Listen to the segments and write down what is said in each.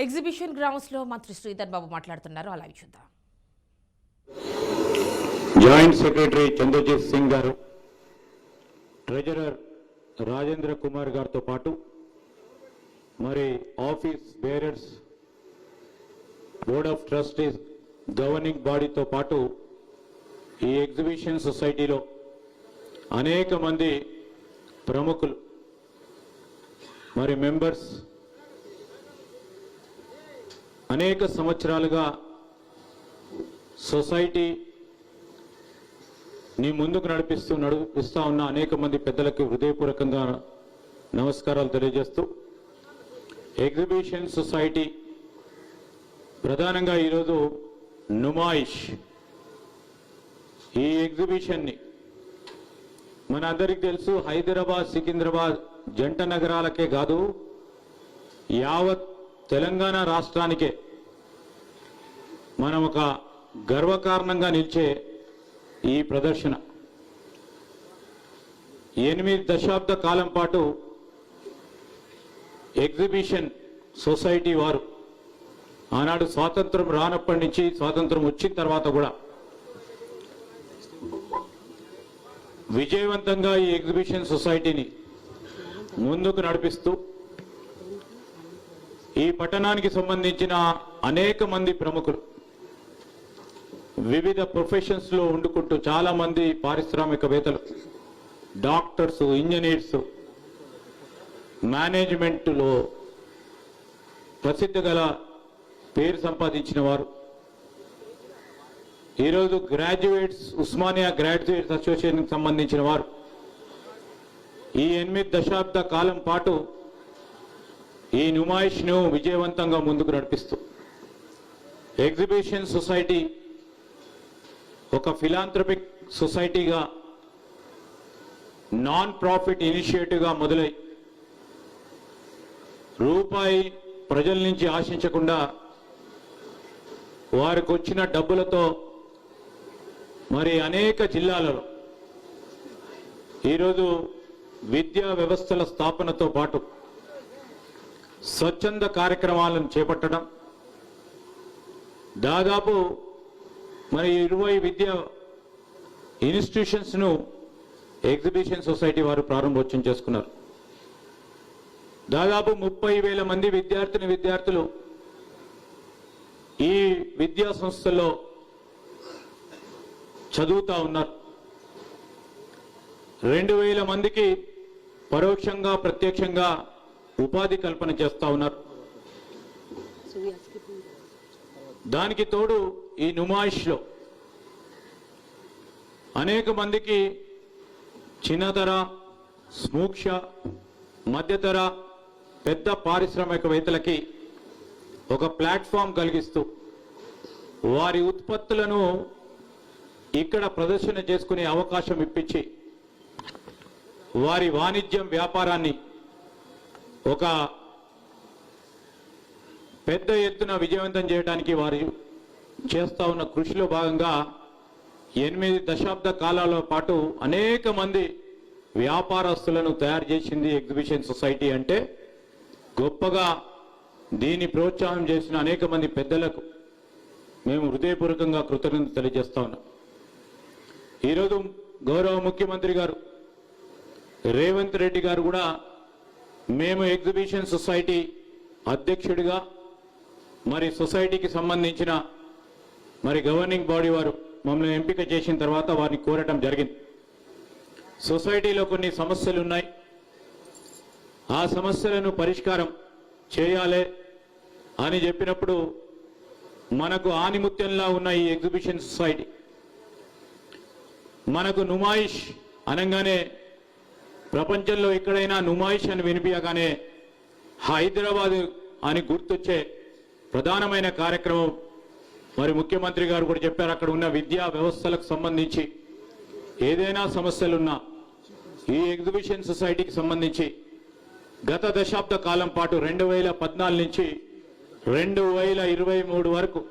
Exhibition grounds లో మంత్రి శ్రీధర్ బాబు మాట్లాడుతున్నారు. అలా చూద్దాం. జాయింట్ సెక్రటరీ చంద్రజిత్ సింగ్ గారు, ట్రెజరర్ రాజేంద్ర కుమార్ గారితో పాటు మరి office bearers, board of trustees, governing బాడీతో పాటు ఈ ఎగ్జిబిషన్ సొసైటీలో అనేక మంది ప్రముఖులు మరి మెంబర్స్ అనేక సంవత్సరాలుగా సొసైటీ నీ ముందుకు నడిపిస్తా ఉన్న అనేక మంది పెద్దలకు హృదయపూర్వకంగా నమస్కారాలు తెలియజేస్తూ, ఎగ్జిబిషన్ సొసైటీ ప్రధానంగా ఈరోజు నుమాయిష్, ఈ ఎగ్జిబిషన్ని మన అందరికీ తెలుసు, హైదరాబాద్ సికింద్రాబాద్ జంట నగరాలకే కాదు యావత్ తెలంగాణ రాష్ట్రానికే మనం ఒక గర్వకారణంగా నిలిచే ఈ ప్రదర్శన 8 దశాబ్ద కాలం పాటు ఎగ్జిబిషన్ సొసైటీ వారు ఆనాడు స్వాతంత్రం రానప్పటి నుంచి స్వాతంత్రం వచ్చిన తర్వాత కూడా విజయవంతంగా ఈ ఎగ్జిబిషన్ సొసైటీని ముందుకు నడిపిస్తూ ఈ పట్టణానికి సంబంధించిన అనేక మంది ప్రముఖులు వివిధ ప్రొఫెషన్స్ లో ఉండుకుంటూ చాలా మంది పారిశ్రామికవేత్తలు, డాక్టర్స్, ఇంజనీర్స్, మేనేజ్మెంట్లో ప్రసిద్ధి గల పేరు సంపాదించిన వారు, ఈరోజు గ్రాడ్యుయేట్స్, ఉస్మానియా గ్రాడ్యుయేట్స్ అసోసియేషన్కి సంబంధించిన వారు ఈ 8 దశాబ్ద కాలం పాటు ఈ నుమాయిష్ను విజయవంతంగా ముందుకు నడిపిస్తూ ఎగ్జిబిషన్ సొసైటీ ఒక ఫిలాంథ్రపిక్ సొసైటీగా, నాన్ ప్రాఫిట్ ఇనిషియేటివ్గా మొదలై రూపాయి ప్రజల నుంచి ఆశించకుండా వారికి వచ్చిన డబ్బులతో మరి అనేక జిల్లాలలో ఈరోజు విద్యా వ్యవస్థల స్థాపనతో పాటు స్వచ్ఛంద కార్యక్రమాలను చేపట్టడం, దాదాపు మరి 20 విద్యా ఇన్స్టిట్యూషన్స్ ను ఎగ్జిబిషన్ సొసైటీ వారు ప్రారంభోత్సవం చేసుకున్నారు. దాదాపు 30,000 మంది విద్యార్థులు ఈ విద్యా సంస్థల్లో చదువుతా ఉన్నారు. 2,000 మందికి పరోక్షంగా ప్రత్యక్షంగా ఉపాధి కల్పన చేస్తా ఉన్నారు. దానికి తోడు ఈ నుమాయిష్లో అనేక మందికి చిన్నతర, సూక్ష్మ, మధ్యతర, పెద్ద పారిశ్రామికవేత్తలకి ఒక ప్లాట్ఫామ్ కలిగిస్తూ వారి ఉత్పత్తులను ఇక్కడ ప్రదర్శన చేసుకునే అవకాశం ఇప్పించి వారి వాణిజ్యం, వ్యాపారాన్ని ఒక పెద్ద ఎత్తున విజయవంతం చేయడానికి వారు చేస్తా ఉన్న కృషిలో భాగంగా 8 దశాబ్ద కాలాల పాటు అనేక మంది వ్యాపారస్తులను తయారు చేసింది ఎగ్జిబిషన్ సొసైటీ. అంటే గొప్పగా దీన్ని ప్రోత్సాహం చేసిన అనేక మంది పెద్దలకు మేము హృదయపూర్వకంగా కృతజ్ఞతలు తెలియజేస్తా ఉన్నాం. ఈరోజు గౌరవ ముఖ్యమంత్రి గారు రేవంత్ రెడ్డి గారు కూడా మేము ఎగ్జిబిషన్ సొసైటీ అధ్యక్షుడిగా మరి సొసైటీకి సంబంధించిన మరి గవర్నింగ్ బాడీ వారు మమ్మల్ని ఎంపిక చేసిన తర్వాత వారిని కోరటం జరిగింది. సొసైటీలో కొన్ని సమస్యలు ఉన్నాయి, ఆ సమస్యలను పరిష్కారం చేయాలి అని చెప్పినప్పుడు మనకు ఆనిముత్యంలా ఉన్న ఈ ఎగ్జిబిషన్ సొసైటీ, మనకు నుమాయిష్ అనగానే ప్రపంచంలో ఎక్కడైనా నుమాయిష్ అని వినిపించగానే హైదరాబాద్ అని గుర్తొచ్చే ప్రధానమైన కార్యక్రమం మరి ముఖ్యమంత్రి గారు కూడా చెప్పారు. అక్కడ ఉన్న విద్యా వ్యవస్థలకు సంబంధించి ఏదైనా సమస్యలున్నా ఈ ఎగ్జిబిషన్ సొసైటీకి సంబంధించి గత దశాబ్ద కాలం పాటు 2014 నుంచి 2023 వరకు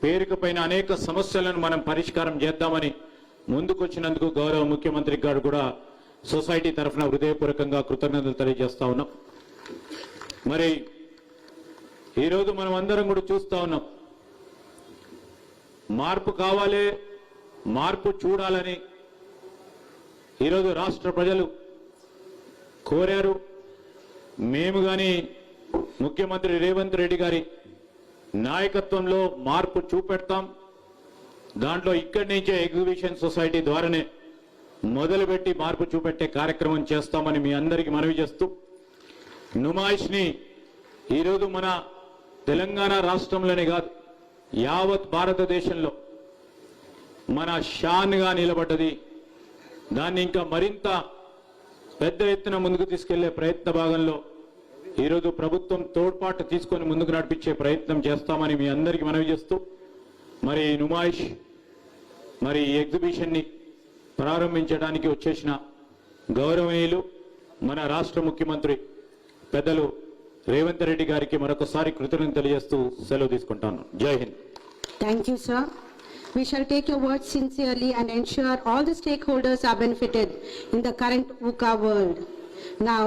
పేరుకుపోయిన అనేక సమస్యలను మనం పరిష్కారం చేద్దామని ముందుకొచ్చినందుకు గౌరవ ముఖ్యమంత్రి గారు కూడా సొసైటీ తరఫున హృదయపూర్వకంగా కృతజ్ఞతలు తెలియజేస్తా ఉన్నాం. మరి ఈరోజు మనం అందరం కూడా చూస్తా ఉన్నాం. మార్పు కావాలి, మార్పు చూడాలని ఈరోజు రాష్ట్ర ప్రజలు కోరారు. మేము కానీ ముఖ్యమంత్రి రేవంత్ రెడ్డి గారి నాయకత్వంలో మార్పు చూపెడతాం. దాంట్లో ఇక్కడి నుంచే ఎగ్జిబిషన్ సొసైటీ ద్వారానే మొదలుపెట్టి మార్పు చూపెట్టే కార్యక్రమం చేస్తామని మీ అందరికీ మనవి చేస్తూ, నుమాయిష్ని ఈరోజు మన తెలంగాణ రాష్ట్రంలోనే కాదు యావత్ భారతదేశంలో మన షాన్గా నిలబడ్డది. దాన్ని ఇంకా మరింత పెద్ద ఎత్తున ముందుకు తీసుకెళ్లే ప్రయత్న భాగంలో ఈరోజు ప్రభుత్వం తోడ్పాటు తీసుకొని ముందుకు నడిపించే ప్రయత్నం చేస్తామని మీ అందరికీ మనవి చేస్తూ, మరి నుమాయిష్ మరి ఈ ఎగ్జిబిషన్ని ప్రారంభించడానికి వచ్చేసిన గౌరవనీయులు మన రాష్ట్ర ముఖ్యమంత్రి పెద్దలు రేవంత్ రెడ్డి గారికి మరొకసారి కృతజ్ఞతలు తెలియజేస్తూ సెలవు తీసుకుంటాను. జై Hind. Thank you, sir. We shall take your words sincerely and ensure all the stakeholders are benefited in the current VUCA world. Now,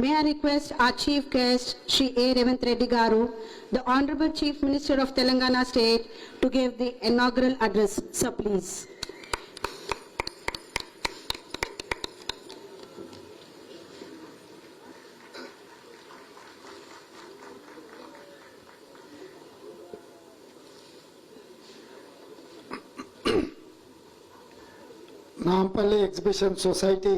may I request our chief guest, Shri A. Revanth Reddy Garu, the Honorable Chief Minister of Telangana State, to give the inaugural address. Sir, please. Nampally exhibition society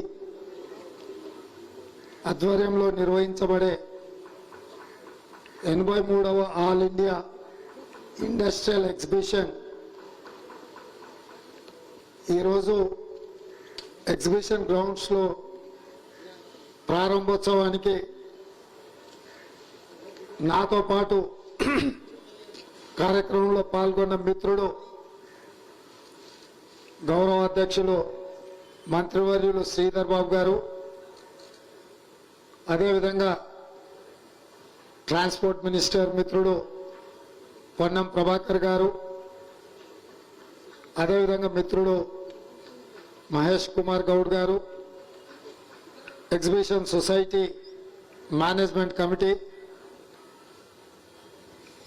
ఆధ్వర్యంలో నిర్వహించబడే 83వ all India industrial exhibition ఈరోజు exhibition గ్రౌండ్స్లో ప్రారంభోత్సవానికి నాతో పాటు కార్యక్రమంలో పాల్గొన్న మిత్రుడు గౌరవ అధ్యక్షులు మంత్రివర్యులు శ్రీధర్ బాబు గారు, అదేవిధంగా ట్రాన్స్పోర్ట్ మినిస్టర్ మిత్రుడు పొన్నం ప్రభాకర్ గారు, అదేవిధంగా మిత్రుడు మహేష్ కుమార్ గౌడ్ గారు, ఎగ్జిబిషన్ సొసైటీ మేనేజ్మెంట్ కమిటీ,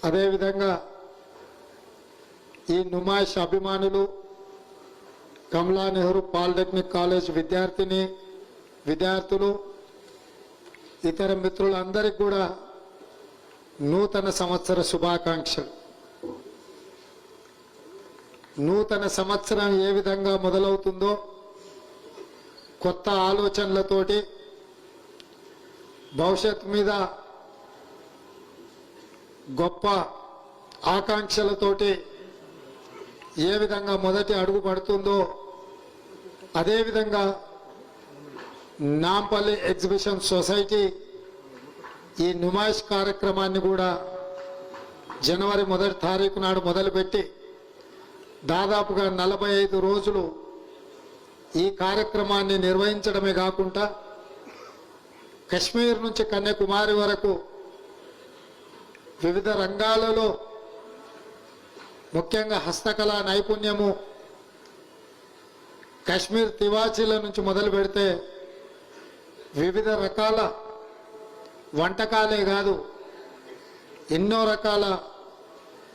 అదేవిధంగా ఈ నుమాయిష్ అభిమానులు, కమలా నెహ్రూ పాలిటెక్నిక్ కాలేజ్ విద్యార్థులు, ఇతర మిత్రులందరికీ కూడా నూతన సంవత్సర శుభాకాంక్షలు. నూతన సంవత్సరం ఏ విధంగా మొదలవుతుందో కొత్త ఆలోచనలతోటి భవిష్యత్తు మీద గొప్ప ఆకాంక్షలతోటి ఏ విధంగా మొదటి అడుగు పడుతుందో అదేవిధంగా నాంపల్లి ఎగ్జిబిషన్ సొసైటీ ఈ నుమాయిష్ కార్యక్రమాన్ని కూడా జనవరి 1వ తారీఖు నాడు మొదలుపెట్టి దాదాపుగా 45 రోజులు ఈ కార్యక్రమాన్ని నిర్వహించడమే కాకుండా కశ్మీర్ నుంచి కన్యాకుమారి వరకు వివిధ రంగాలలో ముఖ్యంగా హస్తకళా నైపుణ్యము, కాశ్మీర్ తివాచీల నుంచి మొదలు పెడితే వివిధ రకాల వంటకాలే కాదు ఎన్నో రకాల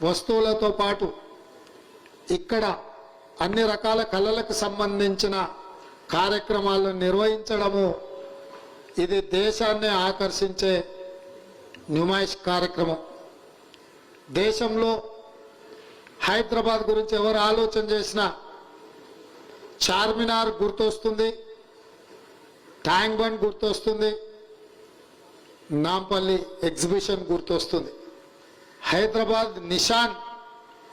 వస్తువులతో పాటు ఇక్కడ అన్ని రకాల కళలకు సంబంధించిన కార్యక్రమాలను నిర్వహించడము ఇది దేశాన్ని ఆకర్షించే నుమాయిష్ కార్యక్రమం. దేశంలో హైదరాబాద్ గురించి ఎవరు ఆలోచన చేసినా చార్మినార్ గుర్తొస్తుంది, ట్యాంక్ బండ్ గుర్తొస్తుంది, నాంపల్లి ఎగ్జిబిషన్ గుర్తొస్తుంది. హైదరాబాద్ నిషాన్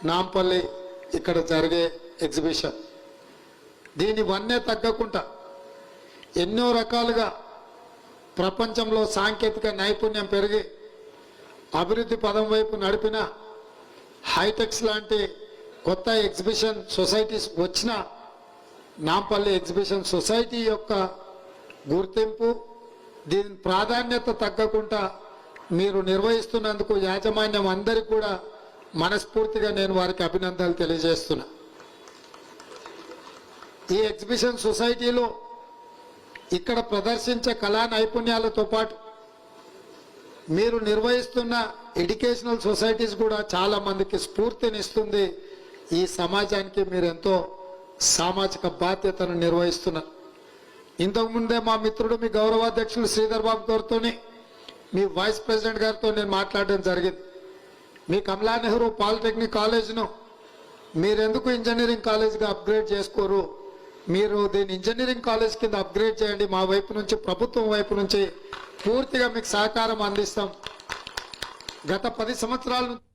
నాంపల్లి ఇక్కడ జరిగే ఎగ్జిబిషన్. దీని వన్నే తగ్గకుండా ఎన్నో రకాలుగా ప్రపంచంలో సాంకేతిక నైపుణ్యం పెరిగి అభివృద్ధి పదం వైపు నడిపిన హైటెక్స్ లాంటి కొత్త ఎగ్జిబిషన్ సొసైటీస్ వచ్చిన నాంపల్లి ఎగ్జిబిషన్ సొసైటీ యొక్క గుర్తింపు, దీని ప్రాధాన్యత తగ్గకుండా మీరు నిర్వహిస్తున్నందుకు యాజమాన్యం అందరికీ కూడా మనస్ఫూర్తిగా నేను వారికి అభినందనలు తెలియజేస్తున్నా. ఈ ఎగ్జిబిషన్ సొసైటీలో ఇక్కడ ప్రదర్శించే కళా నైపుణ్యాలతో పాటు మీరు నిర్వహిస్తున్న ఎడ్యుకేషనల్ సొసైటీస్ కూడా చాలా మందికి స్ఫూర్తినిస్తుంది. ఈ సమాజానికి మీరు ఎంతో సామాజిక బాధ్యతను నిర్వహిస్తున్నారు. ఇంతకుముందే మా మిత్రుడు మీ గౌరవాధ్యక్షులు శ్రీధర్ బాబు గారితో మీ వైస్ ప్రెసిడెంట్ గారితో నేను మాట్లాడడం జరిగింది. మీ కమలా నెహ్రూ పాలిటెక్నిక్ కాలేజ్ను మీరెందుకు ఇంజనీరింగ్ కాలేజ్గా అప్గ్రేడ్ చేసుకోరు, మీరు దీన్ని ఇంజనీరింగ్ కాలేజ్ కింద అప్గ్రేడ్ చేయండి, మా వైపు నుంచి ప్రభుత్వం వైపు నుంచి పూర్తిగా మీకు సహకారం అందిస్తాం. గత 10 సంవత్సరాల నుంచి